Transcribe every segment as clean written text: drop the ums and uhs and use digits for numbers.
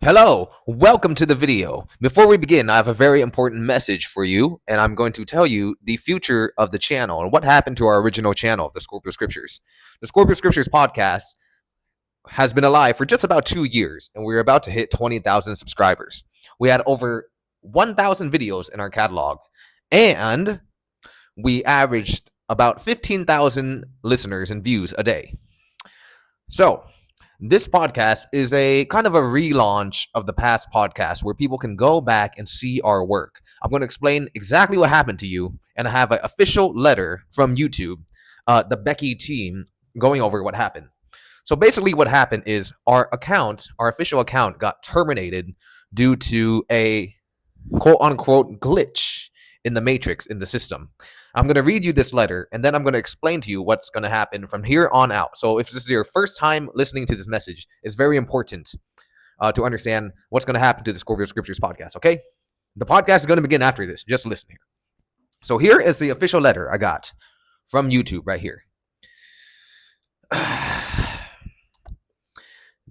Hello, welcome to the video. Before we begin, I have a very important message for you, and I'm going to tell you the future of the channel and what happened to our original channel, the Scorpio Scriptures. The Scorpio Scriptures podcast has been alive for just about 2 years, and we're about to hit 20,000 subscribers. We had over 1,000 videos in our catalog, and we averaged about 15,000 listeners and views a day. So, this podcast is a kind of a relaunch of the past podcast where people can go back and see our work. I'm going to explain exactly what happened to you, and I have an official letter from YouTube, the Becky team, going over what happened. So basically what happened is our official account got terminated due to a quote-unquote glitch in the matrix in the system. I'm going to read you this letter, and then I'm going to explain to you what's going to happen from here on out. So if this is your first time listening to this message, it's very important to understand what's going to happen to the Scorpio Scriptures podcast, okay? The podcast is going to begin after this. Just listen here. So here is the official letter I got from YouTube right here.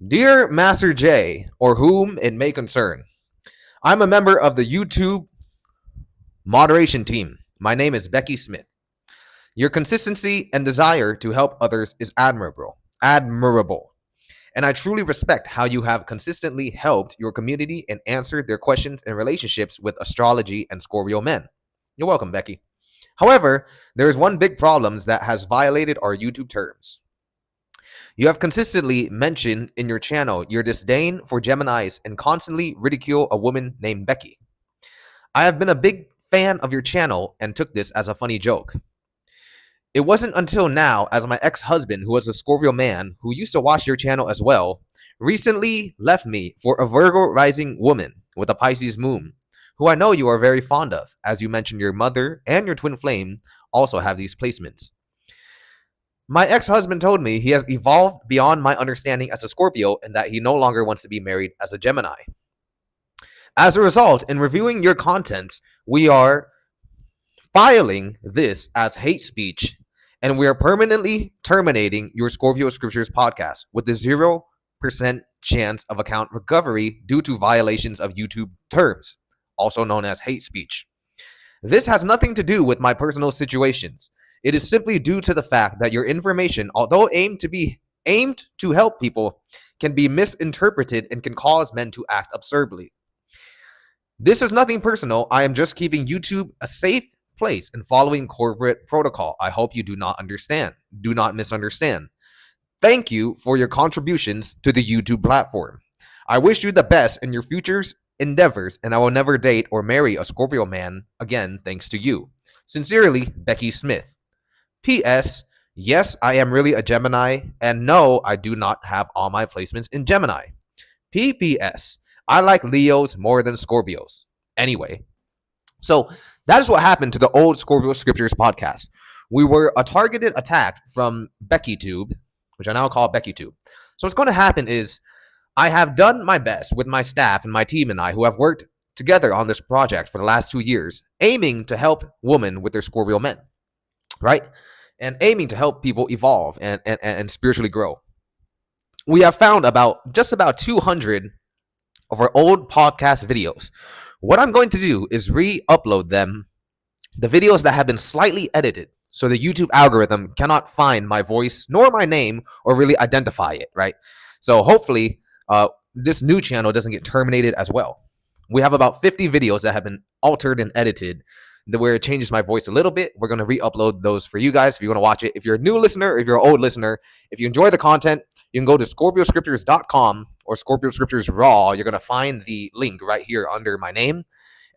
Dear Master J, or whom it may concern, I'm a member of the YouTube moderation team. My name is Becky Smith. Your consistency and desire to help others is admirable, and I truly respect how you have consistently helped your community and answered their questions and relationships with astrology and Scorpio men. You're welcome, Becky. However, there is one big problem that has violated our YouTube terms. You have consistently mentioned in your channel your disdain for Geminis and constantly ridicule a woman named Becky. I have been a big fan of your channel and took this as a funny joke. It wasn't until now, as my ex-husband, who was a Scorpio man who used to watch your channel as well, recently left me for a Virgo rising woman with a Pisces moon, who I know you are very fond of, as you mentioned your mother and your twin flame also have these placements. My ex-husband told me he has evolved beyond my understanding as a Scorpio and that he no longer wants to be married as a Gemini. As a result, in reviewing your content, we are filing this as hate speech, and we are permanently terminating your Scorpio Scriptures podcast with a 0% chance of account recovery due to violations of YouTube terms, also known as hate speech. This has nothing to do with my personal situations. It is simply due to the fact that your information, although aimed to help people, can be misinterpreted and can cause men to act absurdly. This is nothing personal. I am just keeping YouTube a safe place and following corporate protocol. I hope you do not misunderstand. Thank you for your contributions to the YouTube platform. I wish you the best in your future's endeavors, and I will never date or marry a Scorpio man again thanks to you. Sincerely, Becky Smith. P.S. Yes, I am really a Gemini, and no, I do not have all my placements in Gemini. P.P.S. I like Leos more than Scorpios. Anyway, so that is what happened to the old Scorpio Scriptures podcast. We were a targeted attack from BeckyTube, which I now call BeckyTube. So what's going to happen is I have done my best with my staff and my team and I, who have worked together on this project for the last 2 years, aiming to help women with their Scorpio men, right? And aiming to help people evolve and spiritually grow. We have found just about 200 of our old podcast videos. What I'm going to do is re-upload them, the videos that have been slightly edited, so the YouTube algorithm cannot find my voice nor my name or really identify it, right? So hopefully this new channel doesn't get terminated as well. We have about 50 videos that have been altered and edited where it changes my voice a little bit. We're going to re-upload those for you guys if you want to watch it. If you're a new listener, or if you're an old listener, if you enjoy the content, you can go to scorpioscriptures.com or Scorpio Scriptures Raw. You're going to find the link right here under my name.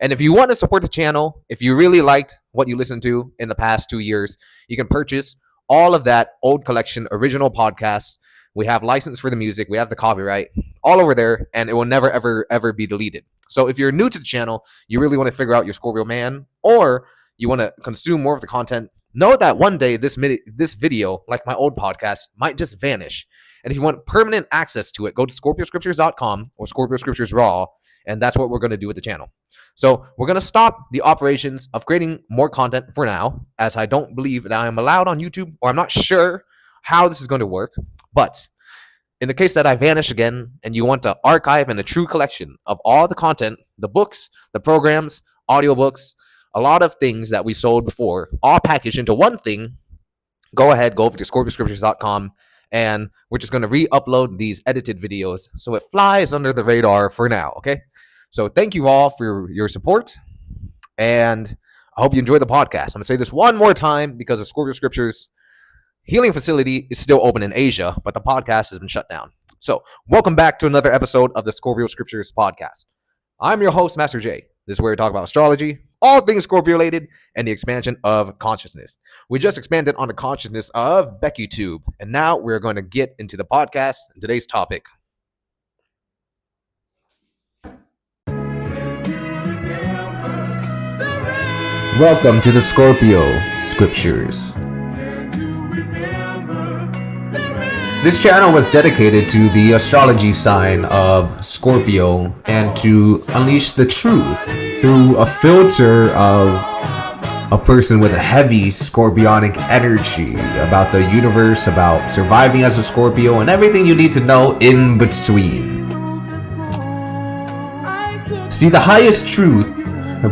And if you want to support the channel, if you really liked what you listened to in the past 2 years, you can purchase all of that old collection, original podcasts. We have license for the music. We have the copyright all over there, and it will never, ever, ever be deleted. So if you're new to the channel, you really want to figure out your Scorpio man, or you want to consume more of the content, know that one day this video, like my old podcast, might just vanish. And if you want permanent access to it, go to scorpioscriptures.com or Scorpio Scriptures Raw, and that's what we're going to do with the channel. So we're going to stop the operations of creating more content for now, as I don't believe that I am allowed on YouTube, or I'm not sure how this is going to work. But In the case that I vanish again and you want to archive in a true collection of all the content, the books, the programs, audiobooks, a lot of things that we sold before, all packaged into one thing, go ahead, go over to scorpioscriptures.com, and we're just going to re-upload these edited videos so it flies under the radar for now, okay? So thank you all for your support, and I hope you enjoy the podcast. I'm going to say this one more time because the Scorpio Scriptures healing facility is still open in Asia, but the podcast has been shut down. So welcome back to another episode of the Scorpio Scriptures podcast. I'm your host, Master J. This is where we talk about astrology, all things Scorpio related, and the expansion of consciousness. We just expanded on the consciousness of BeckyTube, and now we're going to get into the podcast and today's topic. Welcome to the Scorpio Scriptures. This channel was dedicated to the astrology sign of Scorpio and to unleash the truth through a filter of a person with a heavy scorpionic energy about the universe, about surviving as a Scorpio, and everything you need to know in between. See, the highest truth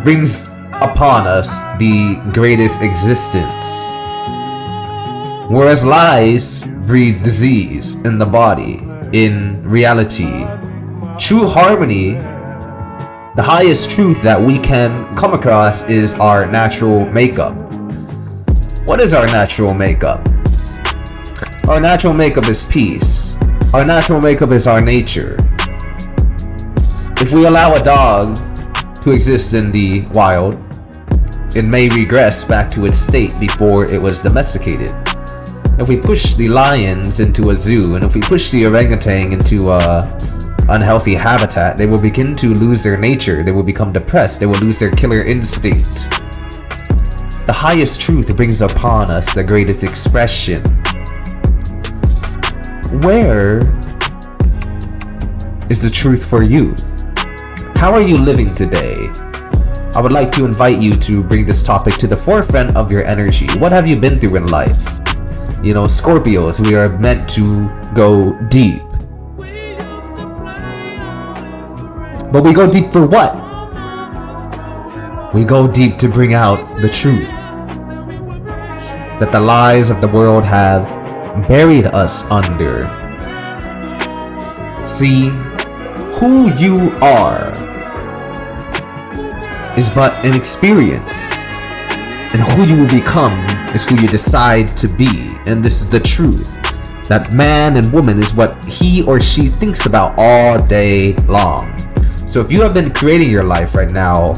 brings upon us the greatest existence, whereas lies breed disease in the body. In reality, true harmony, the highest truth that we can come across, is our natural makeup. What is our natural makeup? Our natural makeup is peace. Our natural makeup is our nature. If we allow a dog to exist in the wild, it may regress back to its state before it was domesticated. If we push the lions into a zoo, and if we push the orangutan into a unhealthy habitat, they will begin to lose their nature. They will become depressed. They will lose their killer instinct. The highest truth brings upon us the greatest expression. Where is the truth for you? How are you living today? I would like to invite you to bring this topic to the forefront of your energy. What have you been through in life? You know, Scorpios, we are meant to go deep. But we go deep for what? We go deep to bring out the truth that the lies of the world have buried us under. See, who you are is but an experience, and who you will become is who you decide to be. And this is the truth, that man and woman is what he or she thinks about all day long. So if you have been creating your life right now,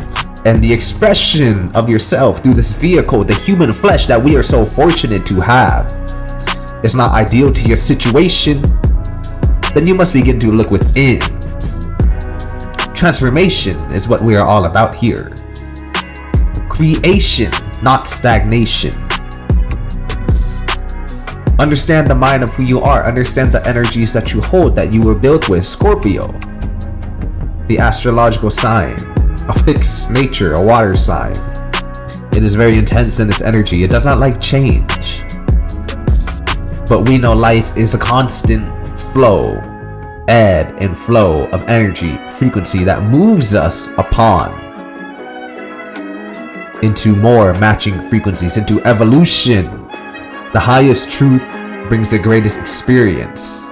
and the expression of yourself through this vehicle, the human flesh that we are so fortunate to have, is not ideal to your situation, then you must begin to look within. Transformation is what we are all about here. Creation, not stagnation. Understand the mind of who you are. Understand the energies that you hold, that you were built with. Scorpio, the astrological sign, a fixed nature, a water sign. It is very intense in its energy. It does not like change. But we know life is a constant flow, ebb and flow of energy, frequency that moves us upon into more matching frequencies, into evolution. The highest truth brings the greatest experience.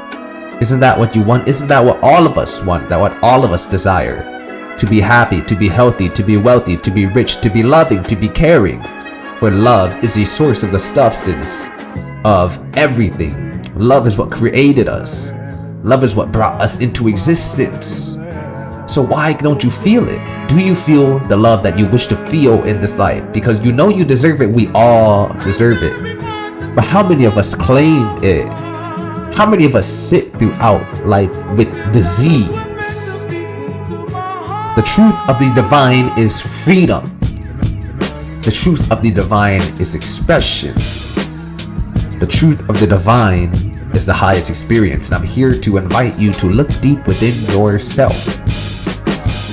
Isn't that what you want? Isn't that what all of us want? That what all of us desire? To be happy, to be healthy, to be wealthy, to be rich, to be loving, to be caring. For love is the source of the substance of everything. Love is what created us. Love is what brought us into existence. So why don't you feel it? Do you feel the love that you wish to feel in this life? Because you know you deserve it. We all deserve it. But how many of us claim it? How many of us sit throughout life with disease? The truth of the divine is freedom. The truth of the divine is expression. The truth of the divine is the highest experience. And I'm here to invite you to look deep within yourself.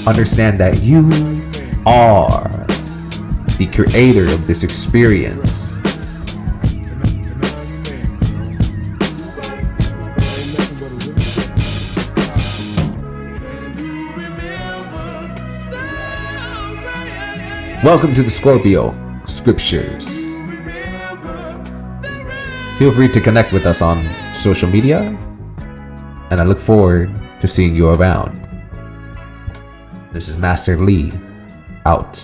Understand that you are the creator of this experience. Welcome to the Scorpio Scriptures. Feel free to connect with us on social media, and I look forward to seeing you around. This is Master Lee, out.